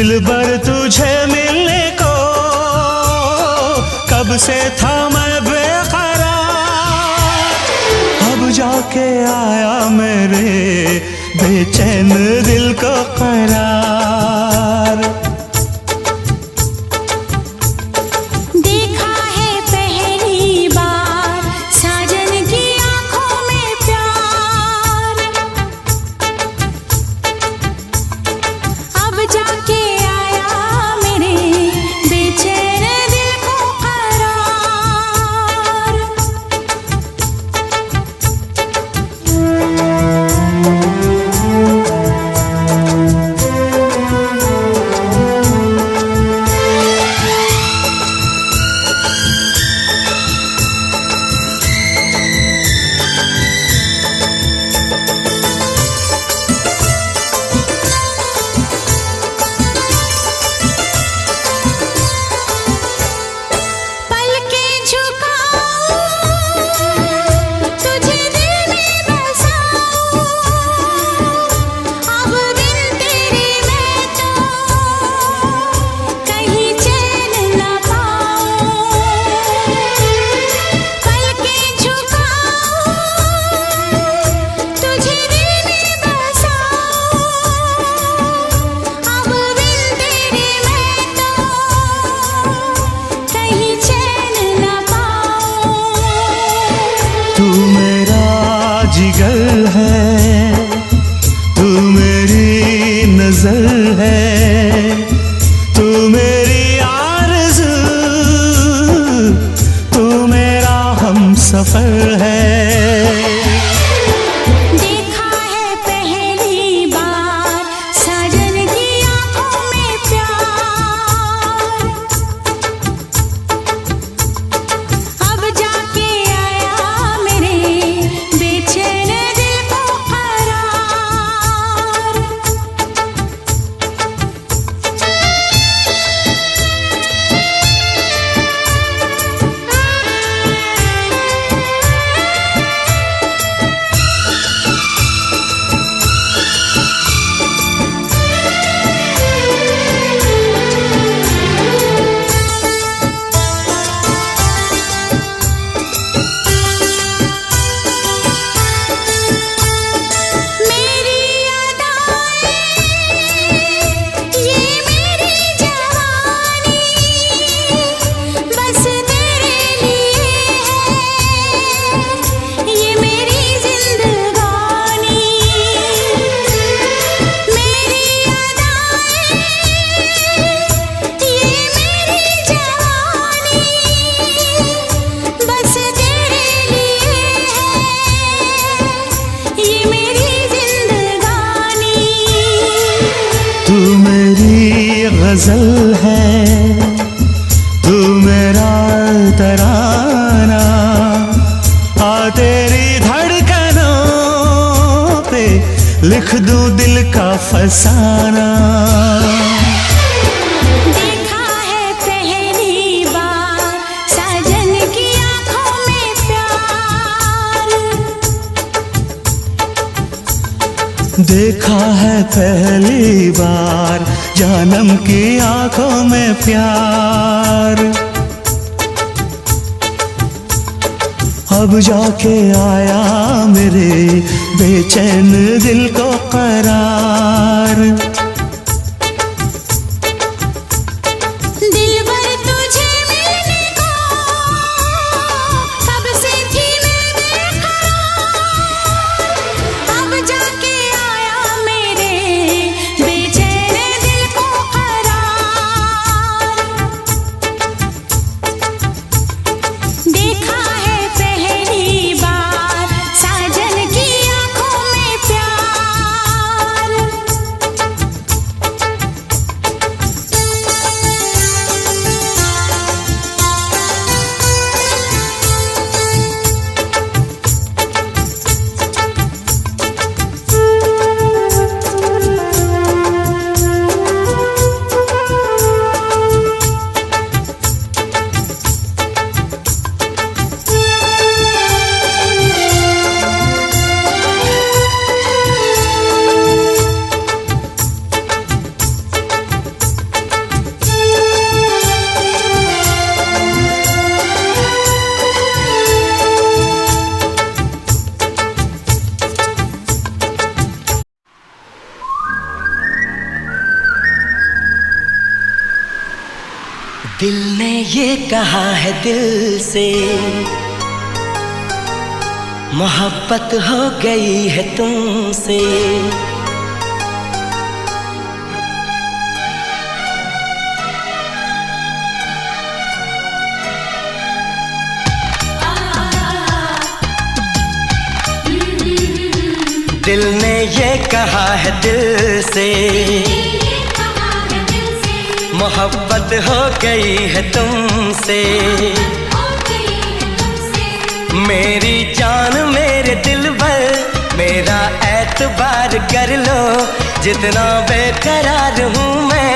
दिलबर तुझे मिलने को कब से था मैं बेकरार, अब जाके आया मेरे बेचैन दिल को करार। देखा है पहली बार साजन की आंखों में प्यार, अब जाके आया मेरे बेचैन दिल को करार। तू मेरा जिगर है, तू मेरी नजर है, तू मेरी आरज़ू, तू मेरा हमसफर है। देखा है पहली बार साजन की आंखों में प्यार, अब जाके आया मेरे बेचैन दिल को करार। तू मेरी गजल है, तू मेरा तराना, आ तेरी धड़कनों पे लिख दूं दिल का फसाना। देखा है पहली बार साजन की आंखों में प्यार, देखा है पहली बार जानम की आंखों में प्यार, अब जाके आया मेरे बेचैन दिल को करार। दिलबर तुझे मिलने को कब से थी मैं बेकरार, अब जाके आया मेरे बेचैन दिल को करार। देखा है पहली बार साजन की आंखों में प्यार, ये कहा है दिल से, मोहब्बत हो गई है तुमसे। दिल ने ये कहा है दिल से, मोहब्बत हो गई है तुमसे। मेरी जान मेरे दिल भर, मेरा एतबार कर लो। जितना बेकरार हूँ मैं,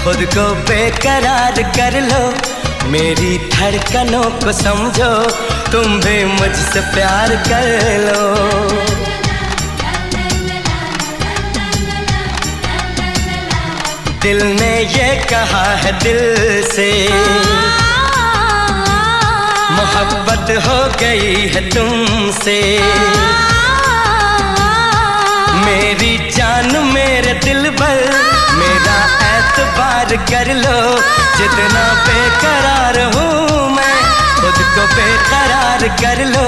खुद को बेकरार कर लो। मेरी धड़कनों को समझो, तुम भी मुझसे प्यार कर लो। दिल ने ये कहा है दिल से, मोहब्बत हो गई है तुमसे। मेरी जान मेरे दिल भर, मेरा एतबार कर लो। जितना बेकरार हूँ मैं, खुद को बेकरार कर लो।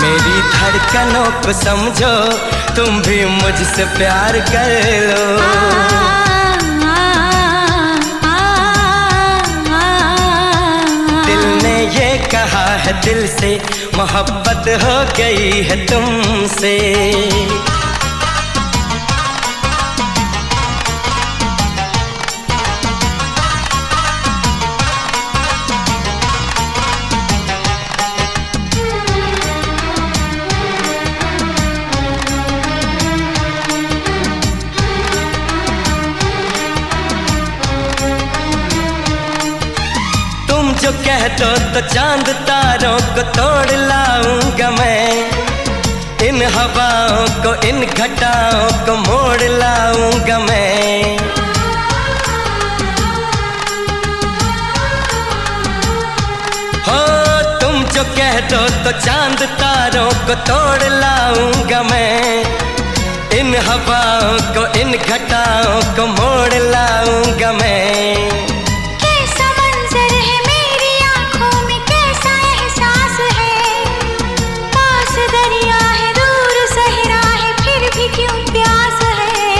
मेरी धड़कनों को समझो, तुम भी मुझसे प्यार कर लो। ये कहा है दिल से, मोहब्बत हो गई है तुमसे। जो कह दो तो चांद तारों को तोड़ लाऊंगा मैं। इन हवाओं को, इन घटाओं को मोड़ लाऊंगा मैं। हो तुम जो कह दो तो चांद तारों को तोड़ लाऊंगा मैं। इन हवाओं को, इन घटाओं को मोड़ लाऊंगा मैं।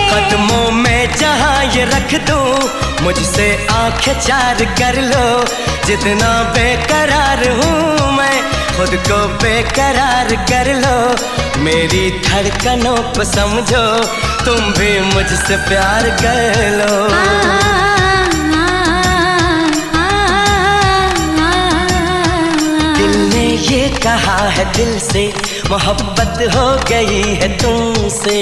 कदमों में जहाँ ये रख दूँ, मुझसे आंखें चार कर लो। जितना बेकरार हूँ मैं, खुद को बेकरार कर लो। मेरी धड़कनों को समझो, तुम भी मुझसे प्यार कर लो। दिल ने ये कहा है दिल से, मोहब्बत हो गई है तुमसे।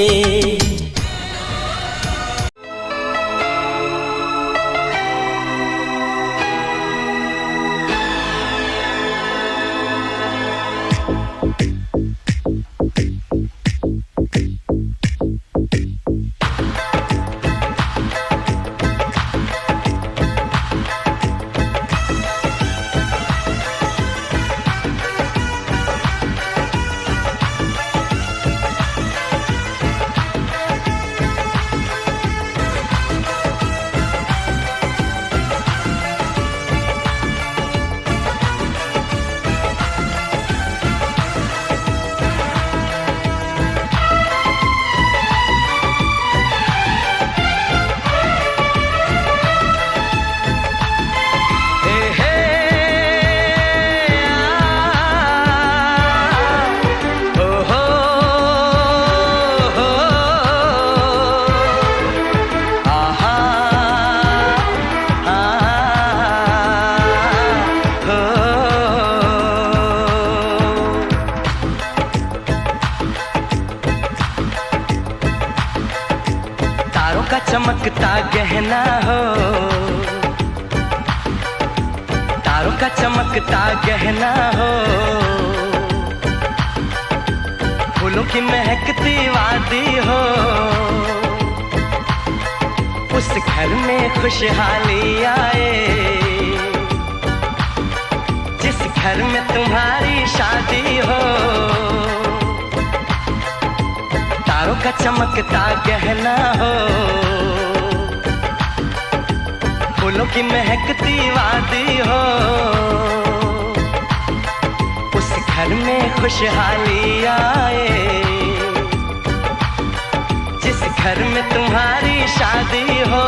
चमकता गहना हो, तारों का चमकता गहना हो। फूलों की महकती वादी हो, उस घर में खुशहाली आए जिस घर में तुम्हारी शादी हो। तारों का चमकता गहना हो, फूलों की महकती वादी हो, उस घर में खुशहाली आए, जिस घर में तुम्हारी शादी हो।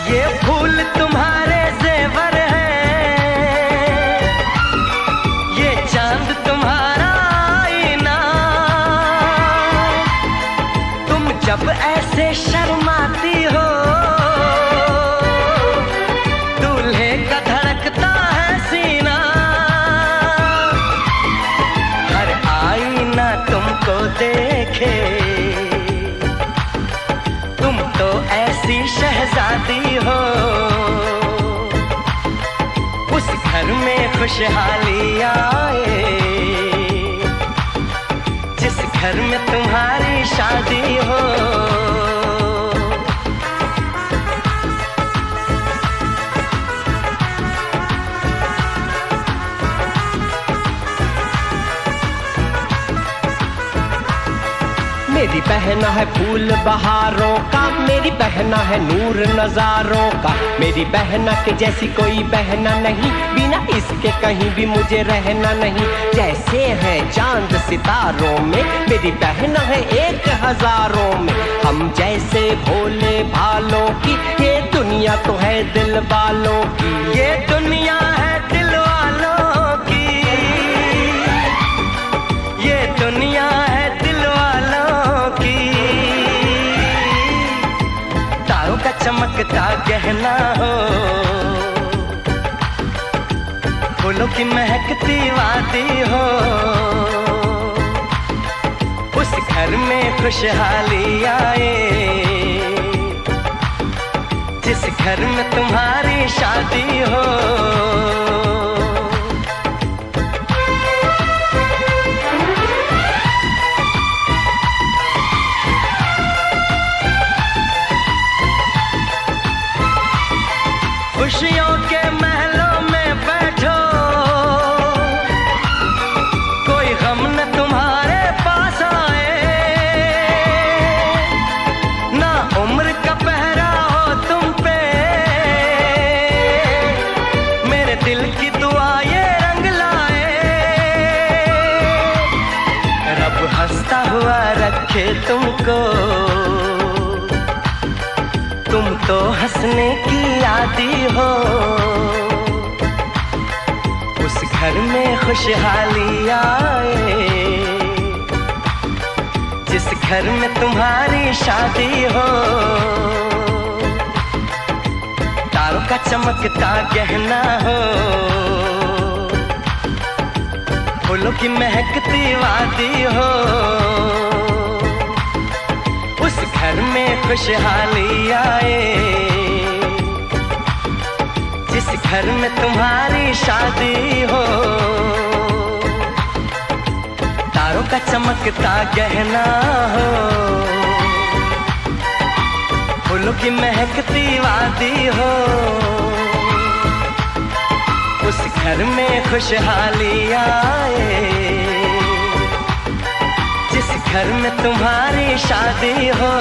ये फूल तुम्हारे जेवर हैं, ये चांद तुम्हारा आईना, तुम जब ऐसे शर्माती हो, दूल्हे का धड़कता है सीना, हर आईना तुमको देखे, तुम तो ऐसी शहजादी हो, उस घर में खुशहाली आए, जिस घर में तुम्हारी शादी हो। मेरी बहना है फूल बहारों का, मेरी बहना है नूर नजारों का, मेरी बहना के जैसी कोई बहना नहीं, बिना इसके कहीं भी मुझे रहना नहीं। जैसे है चांद सितारों में, मेरी बहना है 1000 में, हम जैसे भोले भालों की, ये दुनिया तो है दिल वालों की, ये दुनिया है दिल वालों की, ये दुनिया है दिल वालों की। तारों का चमकता गहना हो, फूलों की महकती वादी हो, उस घर में खुशहाली आए, जिस घर में तुम्हारी शादी हो। खुशियों के महलों में बैठो, कोई गम न तुम्हारे पास आए, ना उम्र का पहरा हो तुम पे, मेरे दिल की दुआ ये रंग लाए, रब हंसता हुआ रखे तुमको, तुम तो हंसने की आदी हो, उस घर में खुशहाली आए, जिस घर में तुम्हारी शादी हो। तारों का चमकता गहना हो, फूलों की महकती वादी हो, उस घर में खुशहाली आए, जिस घर में तुम्हारी शादी हो। तारों का चमकता गहना हो, फूलों की महकती वादी हो, उस घर में खुशहाली आए, जिस घर में तुम्हारी शादी हो।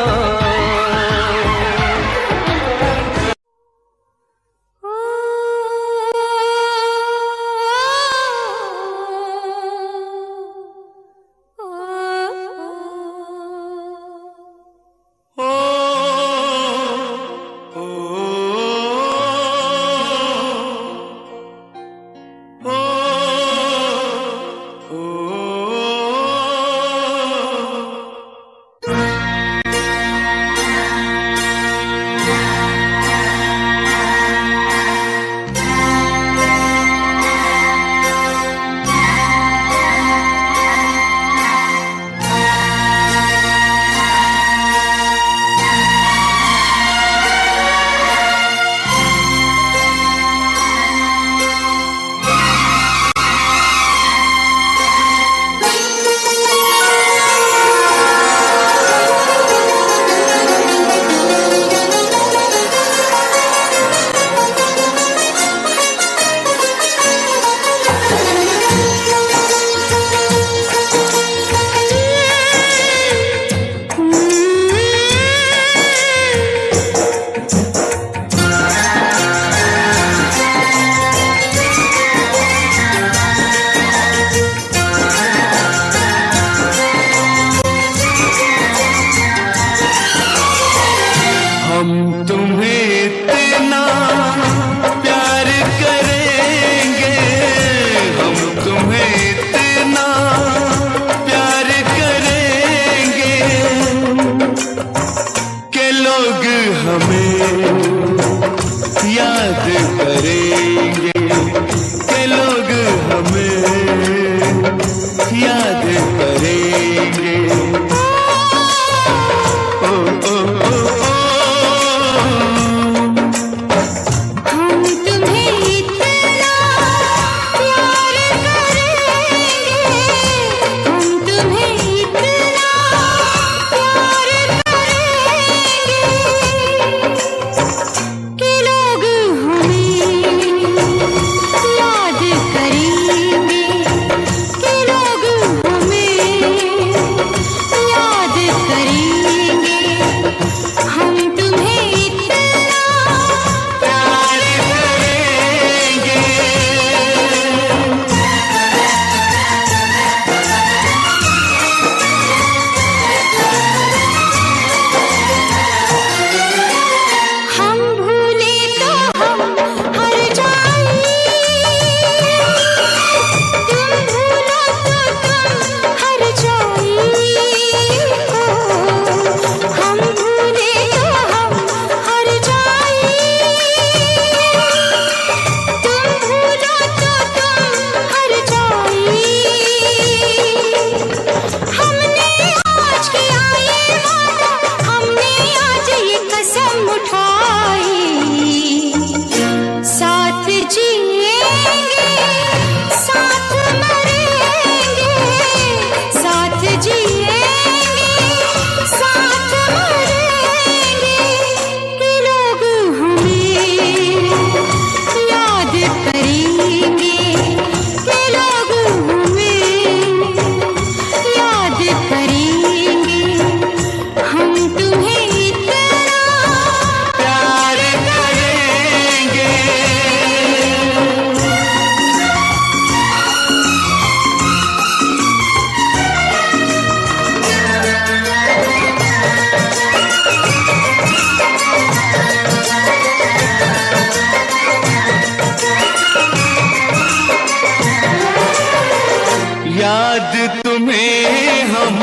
याद तुम्हें हम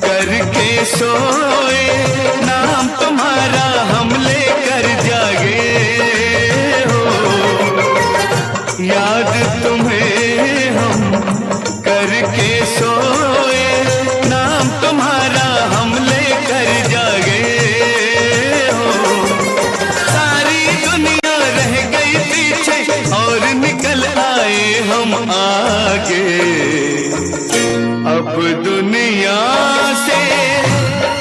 करके सोए, नाम तुम्हारा हम लेकर जागे हो। याद तुम्हें हम करके सोए, नाम तुम्हारा हम लेकर जागे हो। सारी दुनिया रह गई पीछे और निकल आए हम आगे। अब दुनिया से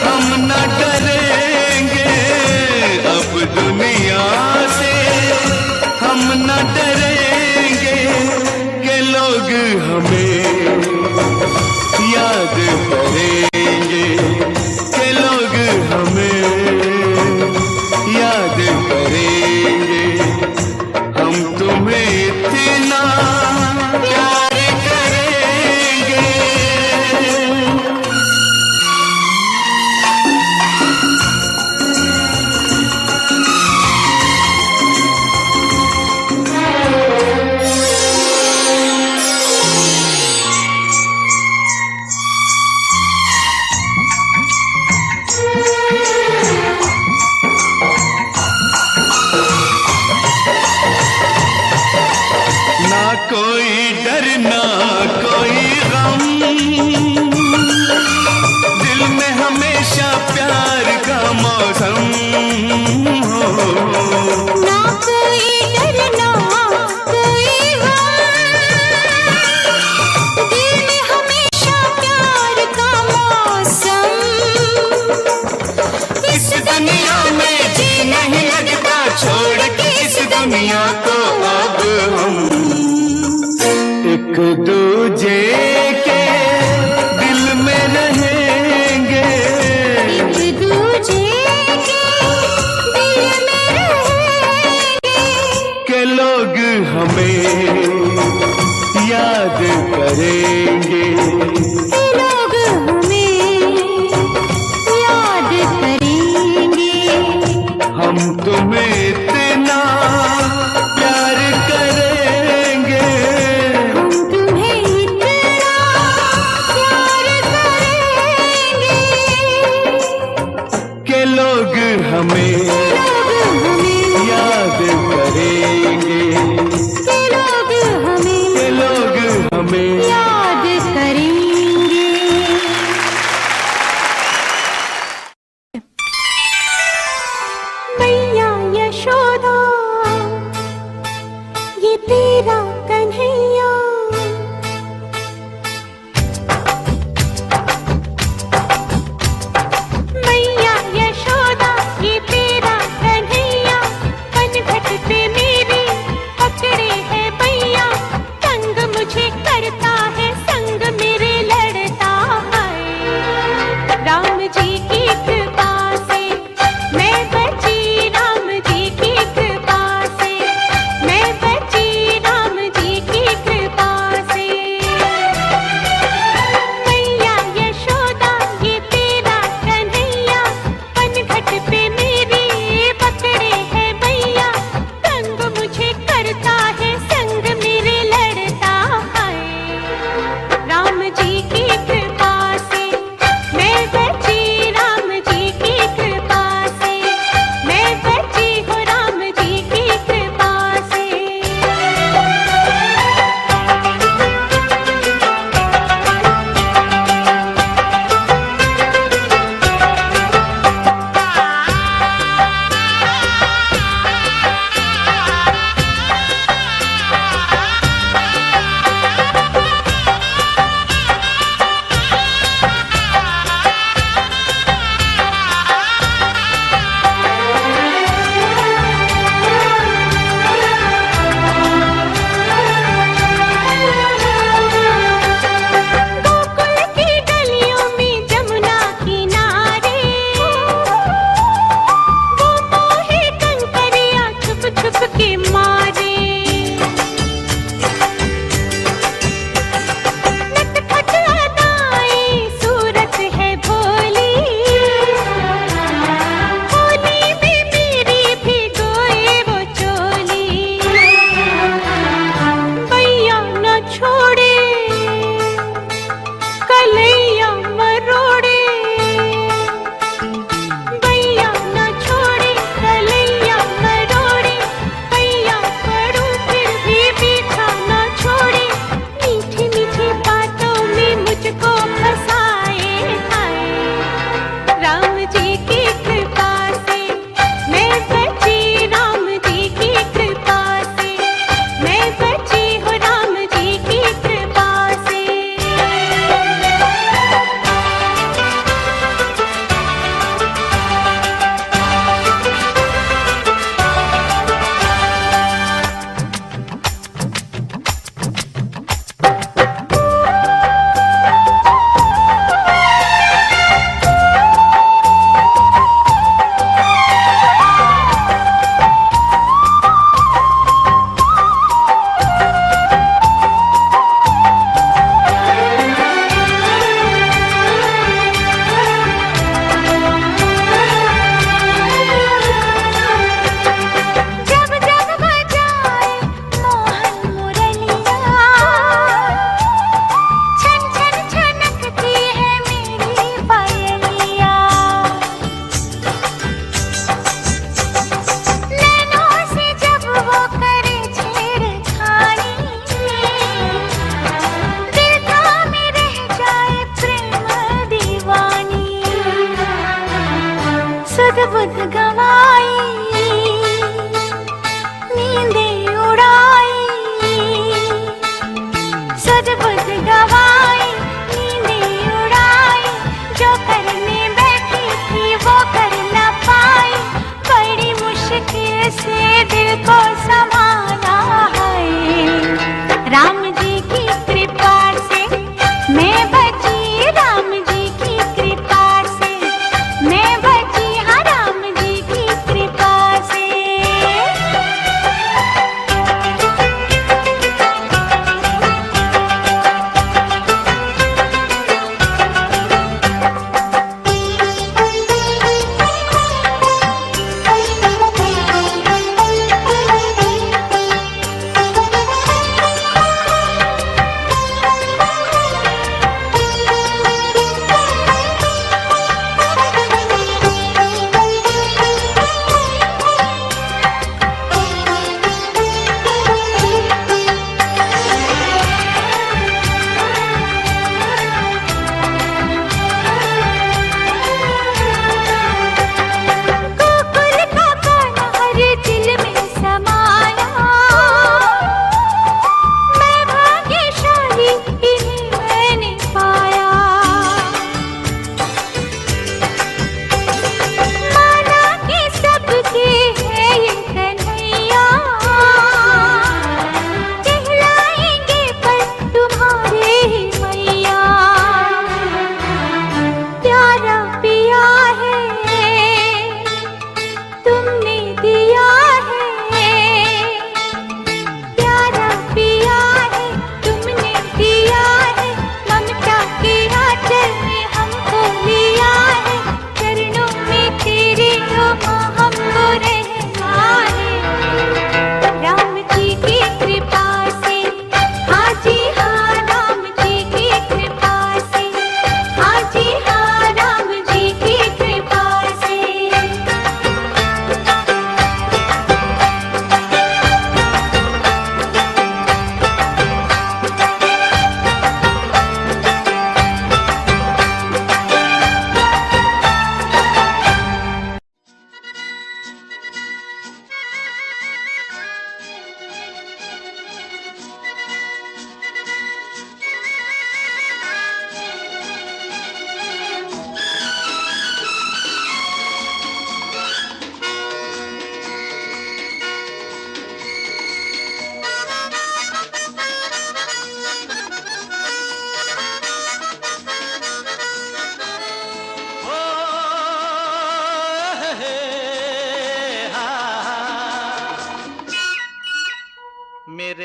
हम न डरेंगे, अब दुनिया से हम न डरेंगे कि लोग हमें याद करेंगे, कि लोग हमें याद करेंगे। हम तुम्हें इतना प्यार करेंगे।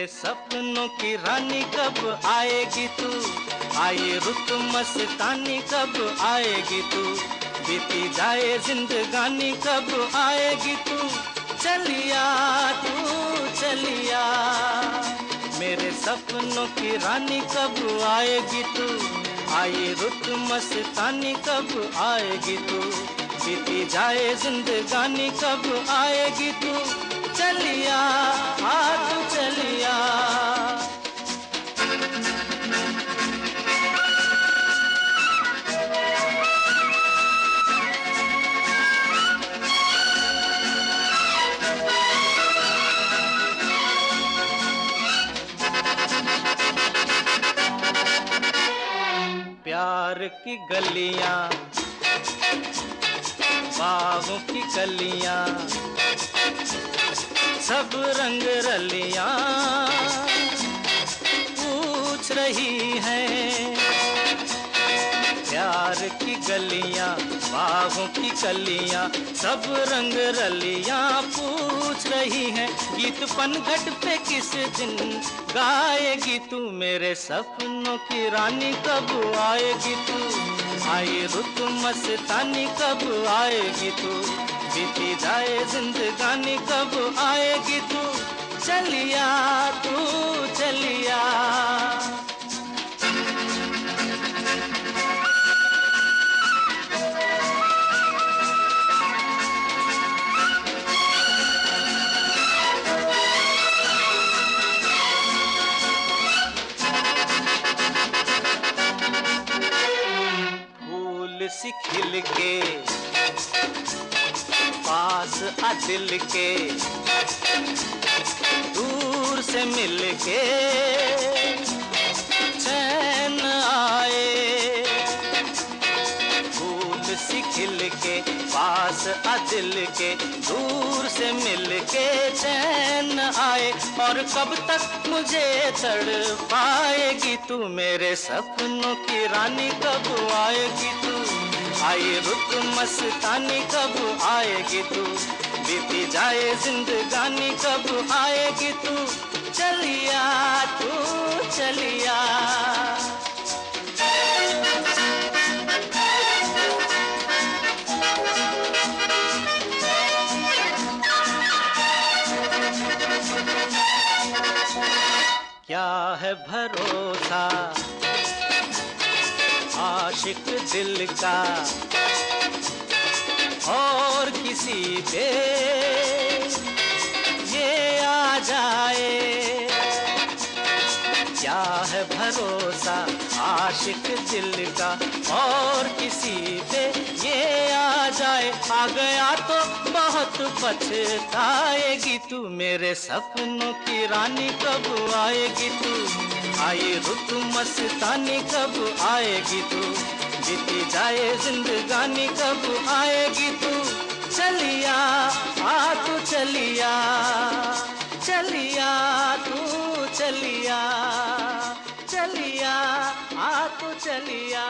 मेरे सपनों की रानी कब आएगी तू, आई रुत मस्तानी कब आएगी तू, बीती जाए जिंदगानी कब आएगी तू, चलिया तू चलिया। मेरे सपनों की रानी कब आएगी तू, आई रुत मस्तानी कब आएगी तू, बीती जाए जिंदगानी कब आएगी तू, चलिया तू चलिया। प्यार की गलियां, बागों की कलियां, सब रंग रलियां पूछ रही हैं। प्यार की गलियां, बागों की कलियां, सब रंग रलियां पूछ रही हैं। गीत पनघट पे किस दिन गाएगी तू, मेरे सपनों की रानी कब आएगी तू, आई रुत मस्तानी कब आएगी तू, बीती जाए जिंदगानी कब आएगी तू, चलिया तू चलिया। फूल सी खिल के पास आ दिल के, दूर से मिल के चैन आए। फूल सी खिल के पास आ दिल के, दूर से मिल के चैन आए। और कब तक मुझे तड़पाएगी तू, मेरे सपनों की रानी कब आएगी तू, आई रुत मस्तानी कब आएगी तू, बीती जाए जिंदगानी कब आएगी तू, चलिया तू चलिया। क्या है भरोसा आशिक दिल का और किसी पे ये आ जाए। क्या है भरोसा आशिक दिल का और किसी पे ये आ जाए। आ गया तो बहुत पछताएगी तू, मेरे सपनों की रानी कब आएगी तू, आई रुत मस्तानी कब आएगी तू, बीती जाए जिंदगानी कब आएगी तू, चलिया तू चलिया, चलिया तू चलिया, चलिया तू चलिया।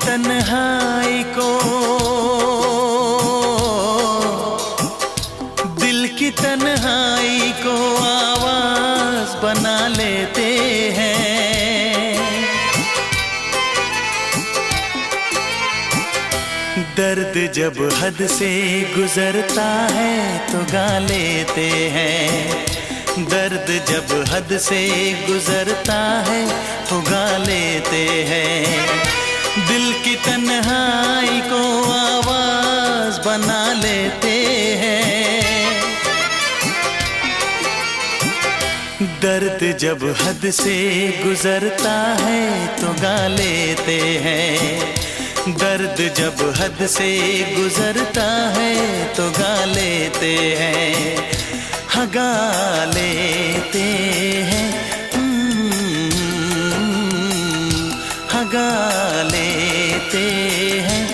तन्हाई को, दिल की तन्हाई को आवाज बना लेते हैं। दर्द जब हद से गुजरता है तो गा लेते हैं। दर्द जब हद से गुजरता है तो गा लेते हैं। दिल की तन्हाई को आवाज बना लेते हैं। दर्द जब हद से गुजरता है तो गा लेते हैं। दर्द जब हद से गुजरता है तो गा लेते हैं, हाँ गा लेते हैं, हाँ गा लेते हैं।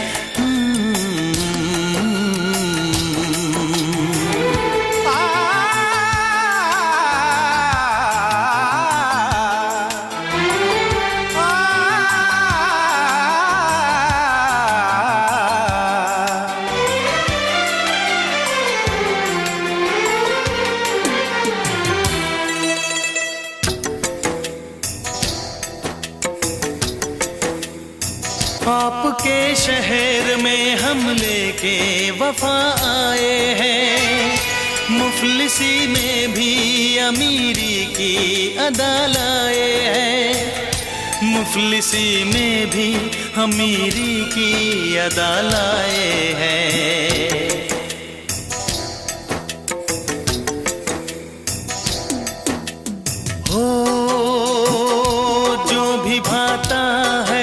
आपके शहर में हम लेके वफा आए हैं, मुफलिसी में भी अमीरी की अदा लाए हैं, मुफलिसी में भी अमीरी की अदा लाए हैं। हो जो भी भाता है,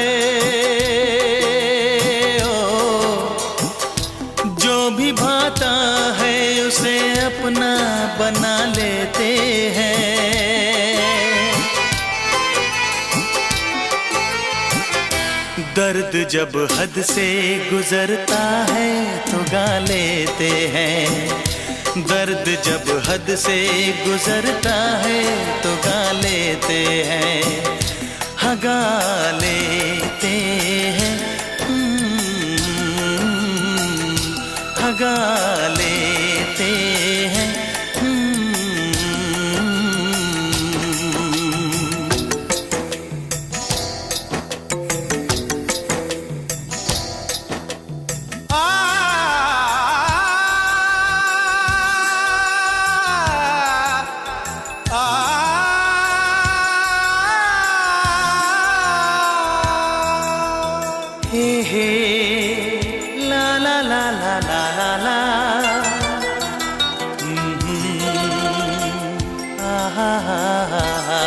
भाता है उसे अपना बना लेते हैं। दर्द जब हद से गुजरता है तो गा लेते हैं। दर्द जब हद से गुजरता है तो गा लेते हैं, हाँ गा लेते हैं, गा लेते हैं। हे हे ला ला ला ला ला ला ला, हा हा हा हा।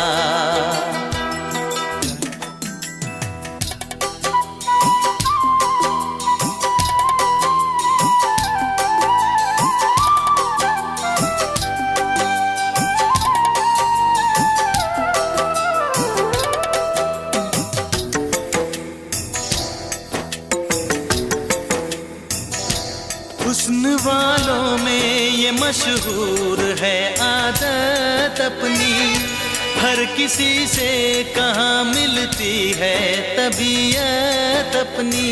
हुस्न वालों में ये मशहूर है आदत अपनी, हर किसी से कहाँ मिलती है तबीयत अपनी,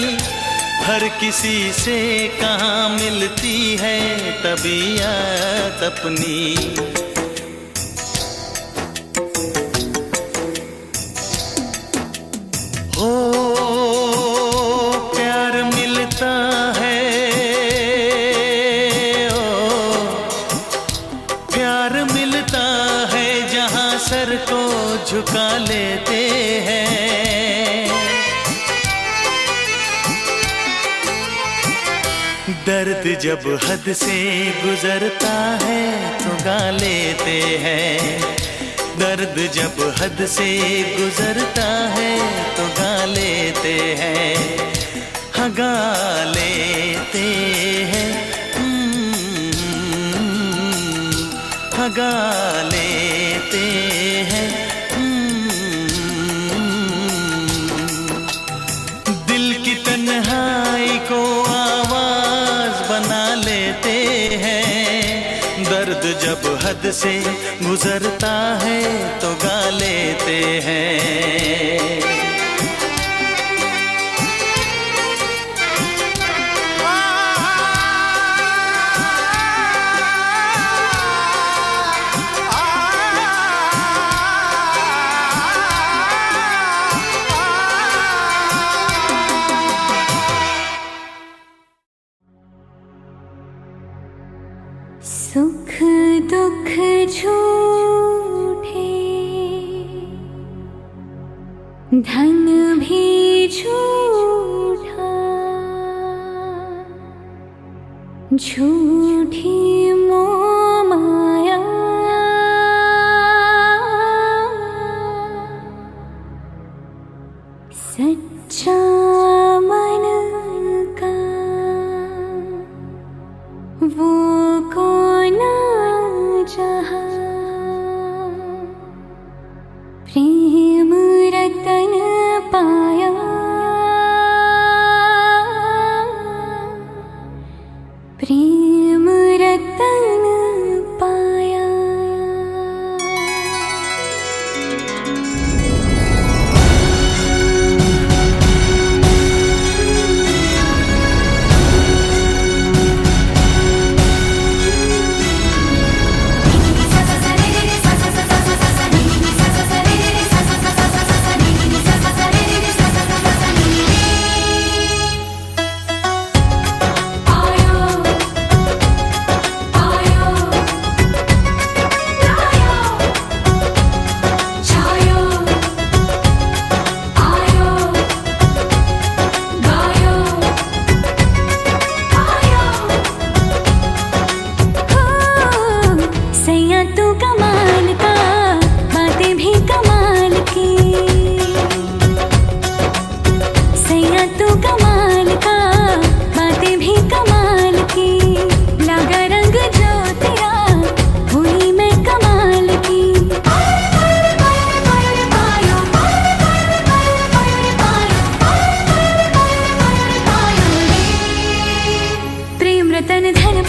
हर किसी से कहाँ मिलती है तबीयत अपनी। हो प्यार मिलता है, सर को झुका लेते हैं। दर्द जब हद से गुजरता है तो गा लेते हैं। दर्द जब हद से गुजरता है तो गा लेते हैं, हाँ गा लेते हैं, हाँ गा लेते हैं। दिल की तन्हाई को आवाज बना लेते हैं। दर्द जब हद से गुजरता है तो गा लेते हैं। सुख दुख झूठे, धन भी झूठा, झूठी मोह माया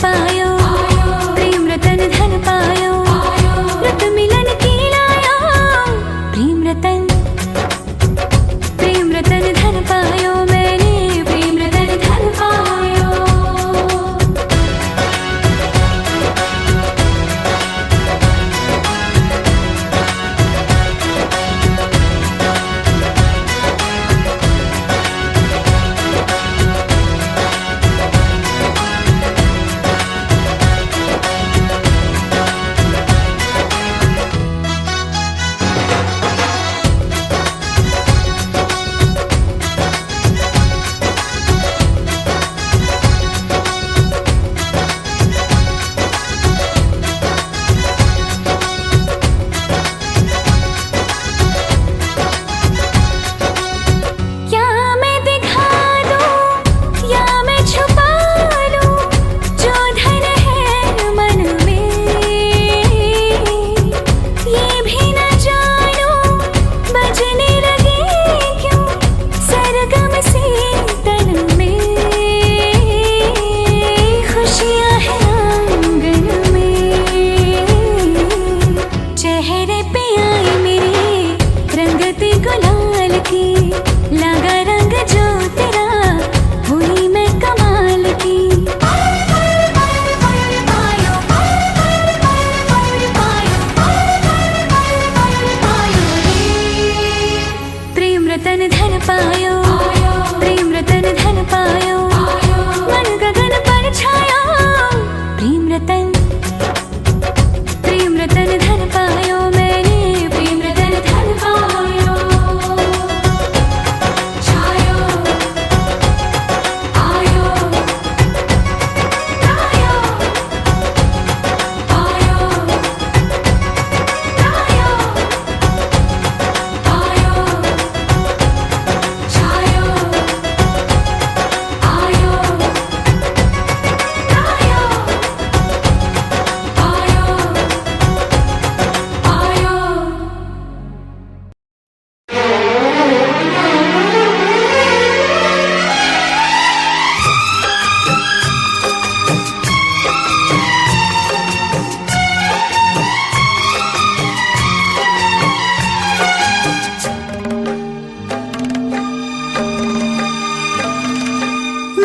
पायो, प्रेम रतन धन पायो, रत मिलन की लायो, प्रेम रतन धन पायो, मैंने प्रेम रतन धन पायो।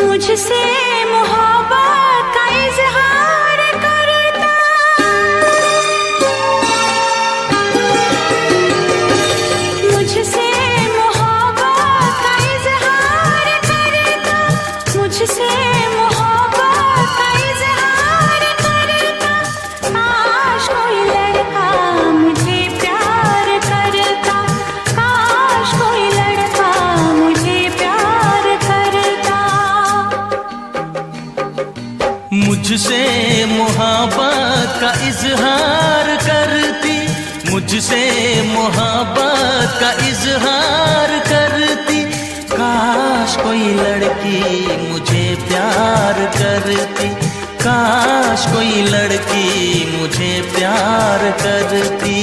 मुझसे मोहब्बत का इजहार करता, मुझसे मोहब्बत का इजहार करता, मुझसे मोहब्बत का इजहार करता। काश कोई लड़का मुझे प्यार करता, काश कोई लड़का मुझे प्यार करता। मुझसे मोहब्बत का इजहार करती, मुझसे मोहब्बत का इजहार करती। काश कोई लड़की मुझे प्यार करती, काश कोई लड़की मुझे प्यार करती।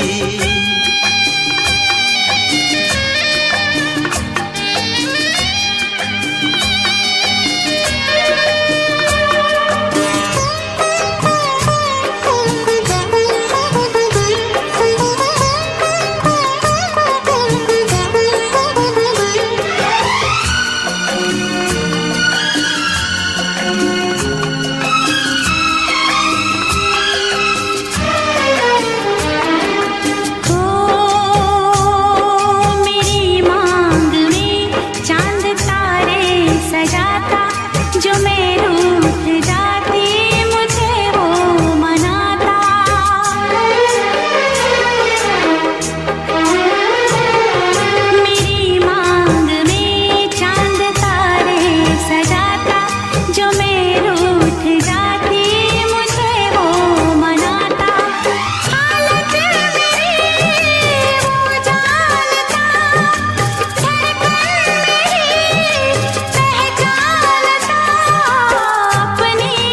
अपनी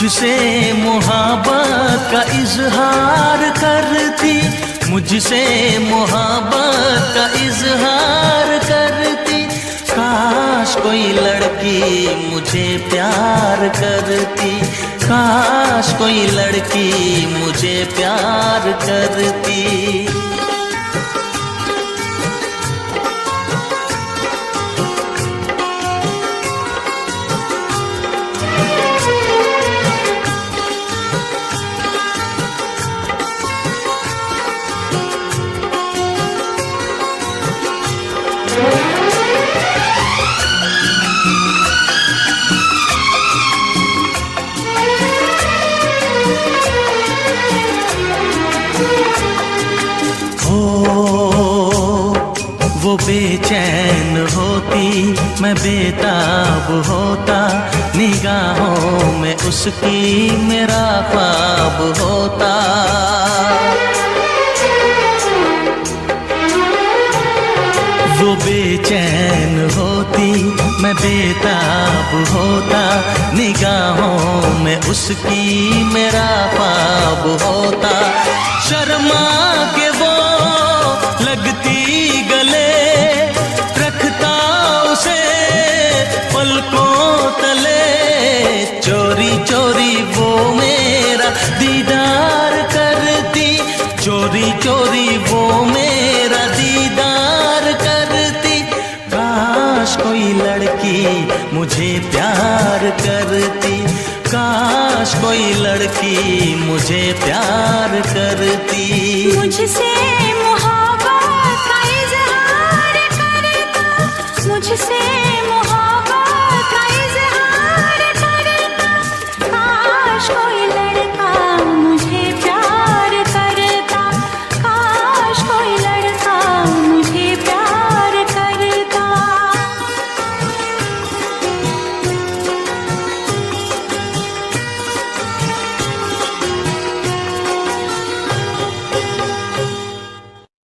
मुझसे मोहब्बत का इजहार करती, मुझसे मोहब्बत का इजहार करती। काश कोई लड़की मुझे प्यार करती, काश कोई लड़की मुझे प्यार करती। वो बेचैन होती, मैं बेताब होता, निगाहों में उसकी मेरा ख्वाब होता। वो बेचैन होती, मैं बेताब होता, निगाहों में उसकी मेरा ख्वाब होता। शर्मा के वो लगती गले, रखता उसे पलकों तले। चोरी चोरी वो मेरा दीदार करती, चोरी चोरी वो मेरा दीदार करती। काश कोई लड़की मुझे प्यार करती, काश कोई लड़की मुझे प्यार करती। मुझसे मोहब्बत का इजहार करता, मुझसे